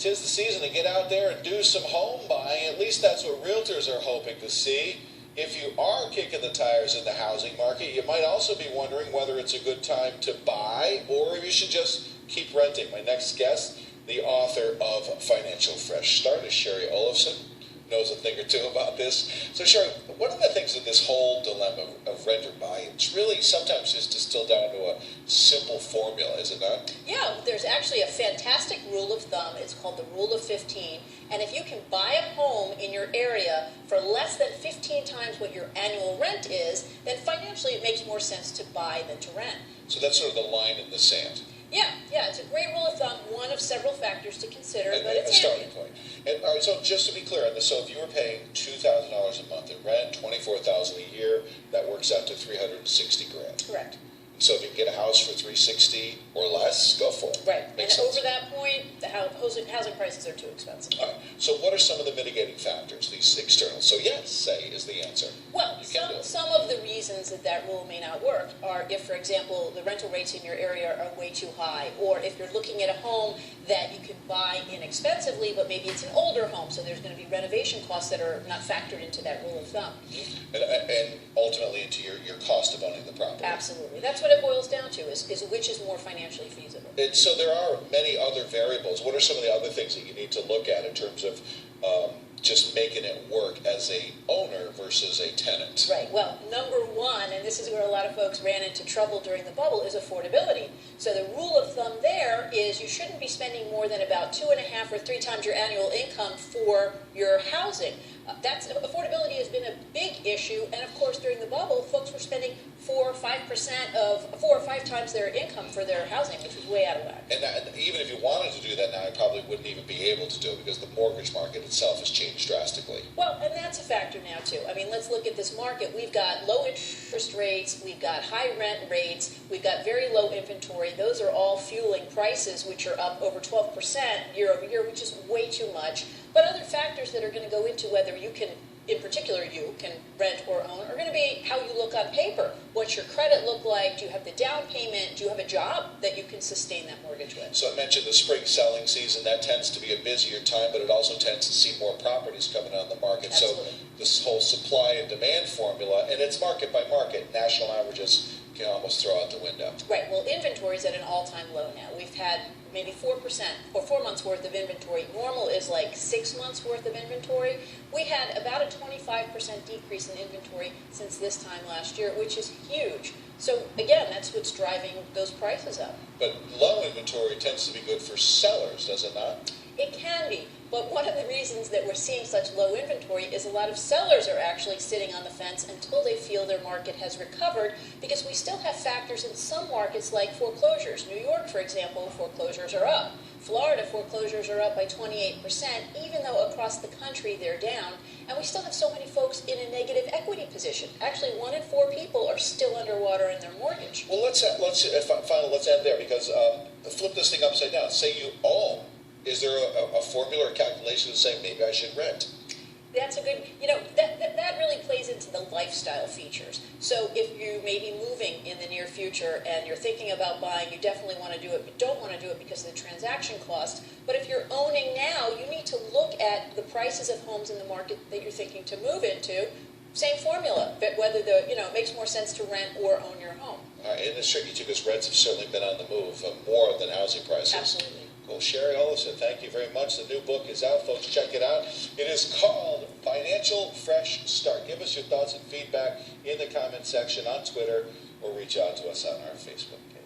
'tis the season to get out there and do some home buying. At least that's what realtors are hoping to see. If you are kicking the tires in the housing market, you might also be wondering whether it's a good time to buy or you should just keep renting. My next guest, the author of Financial Fresh Start, is Shari Olefson. Knows a thing or two about this. So Shari, one of the things with this whole dilemma of rent or buy, it's really sometimes just distilled down to a simple formula, is it not? Yeah, there's actually a fantastic rule of thumb. It's called the Rule of 15. And if you can buy a home in your area for less than 15 times what your annual rent is, then financially it makes more sense to buy than to rent. So that's sort of the line in the sand. Yeah, it's a great rule of thumb, one of several factors to consider, but it's a starting point. And, all right, so just to be clear on this, so if you were paying $2,000 a month in rent, $24,000 a year, that works out to $360,000. Correct. So if you can get a house for $360,000 or less, go for it. Right. Makes and sense. over that point, the housing prices are too expensive. All right. So what are some of the mitigating factors, these external? So yes, say is the answer. Well, some of the reasons that rule may not work are if, for example, the rental rates in your area are way too high, or if you're looking at a home that you can buy inexpensively, but maybe it's an older home, so there's going to be renovation costs that are not factored into that rule of thumb. And ultimately into your cost of owning the property. Absolutely. That's what it boils down to, is which is more financially feasible. And so there are many other variables. What are some of the other things that you need to look at in terms of just making it work as a owner versus a tenant? Right. Well, number one, and this is where a lot of folks ran into trouble during the bubble, is affordability. So the rule of thumb there is you shouldn't be spending more than about 2.5 or 3 times your annual income for your housing. Affordability has been a big issue, and of course during the bubble, folks were spending 4 or 5 times their income for their housing, which was way out of whack. And even if you wanted to do that now, you probably wouldn't even be able to do it because the mortgage market itself has changed drastically. Well, and that's a factor now too. I mean, let's look at this market. We've got low interest rates, we've got high rent rates, we've got very low inventory. Those are all fueling prices which are up over 12% year over year, which is way too much. But other factors that are going to go into whether you can, in particular you, can rent or own, are going to be how you look on paper. What's your credit look like? Do you have the down payment? Do you have a job that you can sustain that mortgage with? So I mentioned the spring selling season. That tends to be a busier time, but it also tends to see more properties coming on the market. Absolutely. So this whole supply and demand formula, and it's market by market, national averages can almost throw out the window. Right. Well, inventory is at an all-time low now. We've had maybe 4% or 4 months worth of inventory. Normal is like 6 months worth of inventory. We had about a 25% decrease in inventory since this time last year, which is huge. So again, that's what's driving those prices up. But low inventory tends to be good for sellers, does it not? It can be, but one of the reasons that we're seeing such low inventory is a lot of sellers are actually sitting on the fence until they feel their market has recovered, because we still have factors in some markets like foreclosures. New York, for example, foreclosures are up. Florida foreclosures are up by 28%, even though across the country they're down. And we still have so many folks in a negative equity position. Actually, 1 in 4 people are still underwater in their mortgage. Well, let's end there, because flip this thing upside down. Say you own. Is there a formula or calculation to say maybe I should rent? That's a good, that really plays into the lifestyle features. So if you may be moving in the near future and you're thinking about buying, you definitely want to do it, but don't want to do it because of the transaction cost. But if you're owning now, you need to look at the prices of homes in the market that you're thinking to move into. Same formula, but whether it makes more sense to rent or own your home. And it's tricky too, because rents have certainly been on the move more than housing prices. Absolutely. Well, Shari Olefson, thank you very much. The new book is out, folks. Check it out. It is called Financial Fresh Start. Give us your thoughts and feedback in the comment section on Twitter, or reach out to us on our Facebook page.